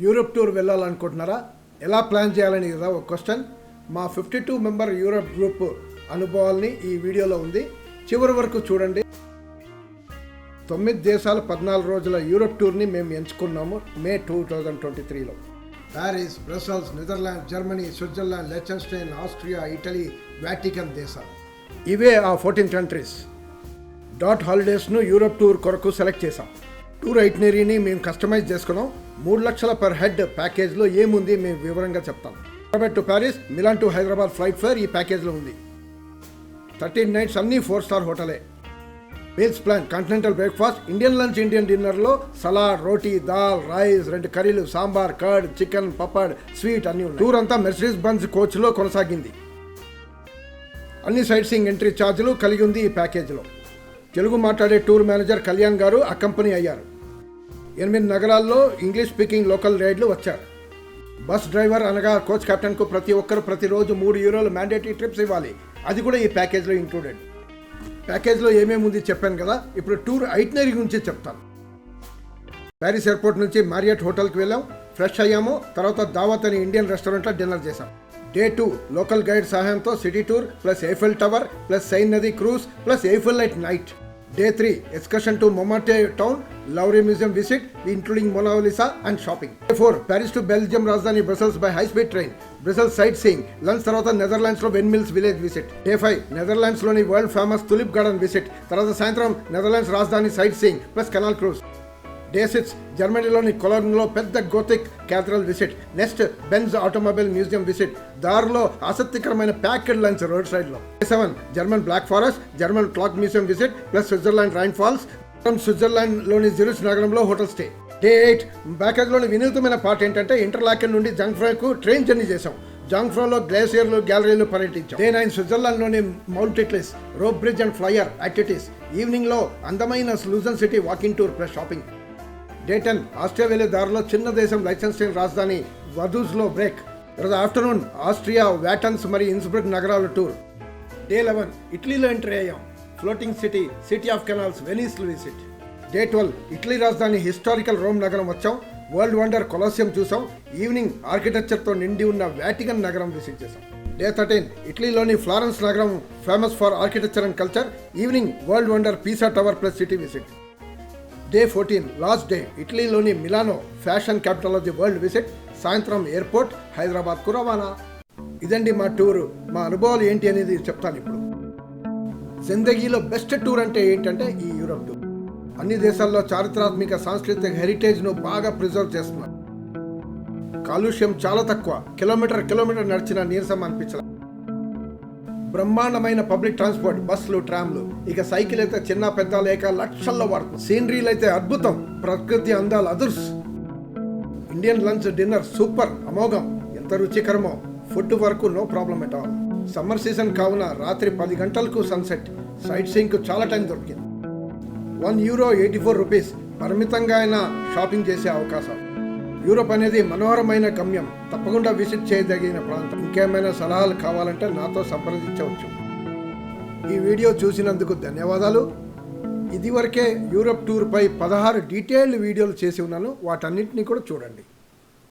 Europe tour వెళ్ళాలనుకుంటున్నారా? ఎలా plan చేయాలని కదా ఒక క్వశ్చన్. మా 52 మెంబర్ యూరోప్ గ్రూప్ అనుభవాల్ని ఈ వీడియోలో ఉంది, చివరి వరకు చూడండి. 9 దేశాలు 14 రోజుల యూరోప్ టూర్ని మేము ఎంచుకున్నాము మే 2023లో. Paris, Brussels, Netherland, Germany, Switzerland, Liechtenstein, Austria, Italy, Vatican దేశాలు. ఇవే ఆ 14 కంట్రీస్. డాట్ హాలిడేస్ను యూరోప్ టూర్ కొరకు సెలెక్ట్ చేసాం. టూర్ ఐటినరీని మేము కస్టమైజ్ చేసుకున్నాం. 3 లక్షల పర్ హెడ్ ప్యాకేజ్లో ఏముంది మేము వివరంగా చెప్తాం. To Paris, Milan to Hyderabad flight fare ఈ ప్యాకేజ్లో ఉంది. 13 నైట్స్ అన్నీ 4 స్టార్ హోటలే. Meals plan: continental breakfast, Indian lunch, Indian డిన్నర్లో సలాడ్, రోటీ, దాల్, రైస్, 2 కర్రీలు, sambar, curd, chicken, pappad, sweet అన్నీ ఉన్నాయి. టూర్ అంతా మెర్సిడీస్ బెంజ్ కోచ్లో కొనసాగింది. అన్ని సైట్ సీయింగ్ ఎంట్రీ ఛార్జీలు కలిగి ఉంది ఈ ప్యాకేజీలో. తెలుగు మాట్లాడే టూర్ మేనేజర్ కళ్యాణ్ గారు అకంపెనీ అయ్యారు. 8 నగరాల్లో ఇంగ్లీష్ స్పీకింగ్ లోకల్ రైడ్లు వచ్చారు. బస్ డ్రైవర్ అనగా కోచ్ కెప్టెన్కు ప్రతి ఒక్కరు ప్రతిరోజు €3 మ్యాండేటరీ ట్రిప్స్ ఇవ్వాలి. అది కూడా ఈ ప్యాకేజ్లో ఇంక్లూడెడ్. ప్యాకేజ్లో ఏమేమి ఉంది చెప్పాను కదా, ఇప్పుడు టూర్ ఐటినరీ గురించి చెప్తాను. ప్యారిస్ ఎయిర్పోర్ట్ నుంచి మ్యారియట్ హోటల్కి వెళ్ళాం, ఫ్రెష్ అయ్యాము. తర్వాత దావత్ అని ఇండియన్ రెస్టారెంట్లో డిన్నర్ చేశాం. డే 2 లోకల్ గైడ్ సహాయంతో city tour plus Eiffel tower plus Seine నది cruise plus Eiffel light night. Day 3 excursion to Montmartre town, Louvre museum visit including Mona Lisa and shopping. Day 4 Paris to Belgium Rajdhani Brussels by high speed train, Brussels sightseeing, lunch tarvata Netherlands lo Windmills village visit. Day 5 Netherlands loni world famous tulip garden visit, tarvata Sayantram Netherlands Rajdhani sightseeing plus canal cruise. Day 6 జర్మనీలోని కొలోన్లో పెద్ద Gothic cathedral visit. Next Benz automobile museum visit. దారిలో ఆసక్తికరమైన packed lunch road సైడ్లో. Day 7 German Black Forest, German clock museum visit plus Switzerland Rhine Falls. స్విట్జర్లాండ్లోని Zurich నగరంలో hotel stay. Day 8 ప్యాకేజ్లోని వినూత్నమైన పార్ట్ ఏంటంటే ఇంటర్లాకెన్ నుండి జంగ్ఫ్రాకు ట్రైన్ జర్నీ చేసాం. జంగ్ఫ్రాలో గ్లేసియర్లు, గ్యాలరీలు పర్యటించాం. Day 9 స్విట్జర్లాండ్లోని Mount Titlis, rope bridge and flyer activities. ఈవినింగ్లో అందమైన Lucerne city walking tour plus shopping. Day 10 Austria వెళ్లే దారిలో చిన్న దేశం లైచెన్స్టైన్ రాజధాని వదూజ్లో బ్రేక్. తర్వాత ఆఫ్టర్నూన్ ఆస్ట్రియా, వాటన్స్ మరియు ఇన్స్బ్రుక్ నగరాల టూర్. Day 11 ఇటలీలో ఎంట్రీ అయ్యాం. Floating city, city of canals, Venice visit. Day 12 Italy రాజధాని హిస్టారికల్ రోమ్ నగరం వచ్చాం. వరల్డ్ వండర్ కొలోసియం చూసాం. ఈవినింగ్ ఆర్కిటెక్చర్తో నిండి ఉన్న వాటికన్ నగరం విజిట్ చేసాం. Day 13 ఇటలీలోని ఫ్లారెన్స్ నగరం famous for architecture and culture. Evening world wonder Pisa tower plus city visit. Day 14 last day ఇటలీలోని Milano fashion capital of the world visit. సాయంత్రం ఎయిర్పోర్ట్ హైదరాబాద్కు రవాణా. ఇదండి మా టూరు. మా అనుభవాలు ఏంటి అనేది చెప్తాను ఇప్పుడు. జిందగీలో బెస్ట్ టూర్ అంటే ఏంటంటే ఈ యూరోప్ టూర్. అన్ని దేశాల్లో చారిత్రాత్మక సాంస్కృతిక హెరిటేజ్ను బాగా ప్రిజర్వ్ చేస్తున్నారు. కాలుష్యం చాలా తక్కువ. కిలోమీటర్ నడిచిన నీరసం అనిపించాలి. బ్రహ్మాండమైన పబ్లిక్ ట్రాన్స్పోర్ట్, బస్సులు, ట్రామ్లు. ఇక సైకిల్ అయితే చిన్న పెద్ద లేక లక్షల్లో వాడుతుంది. సీనరీలు అయితే అద్భుతం. ప్రకృతి అందాలు అదుర్స్. ఇండియన్ లంచ్, డిన్నర్ సూపర్, అమోఘం. ఎంత రుచికరమో. ఫుడ్ వరకు no problem at all. Summer season కావున రాత్రి 10 గంటలకు సన్సెట్. సైట్ సీయింగ్కు చాలా టైం దొరికింది. €1.84 పరిమితంగా అయినా షాపింగ్ చేసే అవకాశం. యూరోప్ అనేది మనోహరమైన గమ్యం. తప్పకుండా విజిట్ చేయదగిన ప్రాంతం. ఇంకేమైనా సలహాలు కావాలంటే నాతో సంప్రదించవచ్చు. ఈ వీడియో చూసినందుకు ధన్యవాదాలు. ఇదివరకే యూరోప్ టూర్పై 16 డీటెయిల్డ్ వీడియోలు చేసి ఉన్నాను. వాటన్నింటినీ కూడా చూడండి.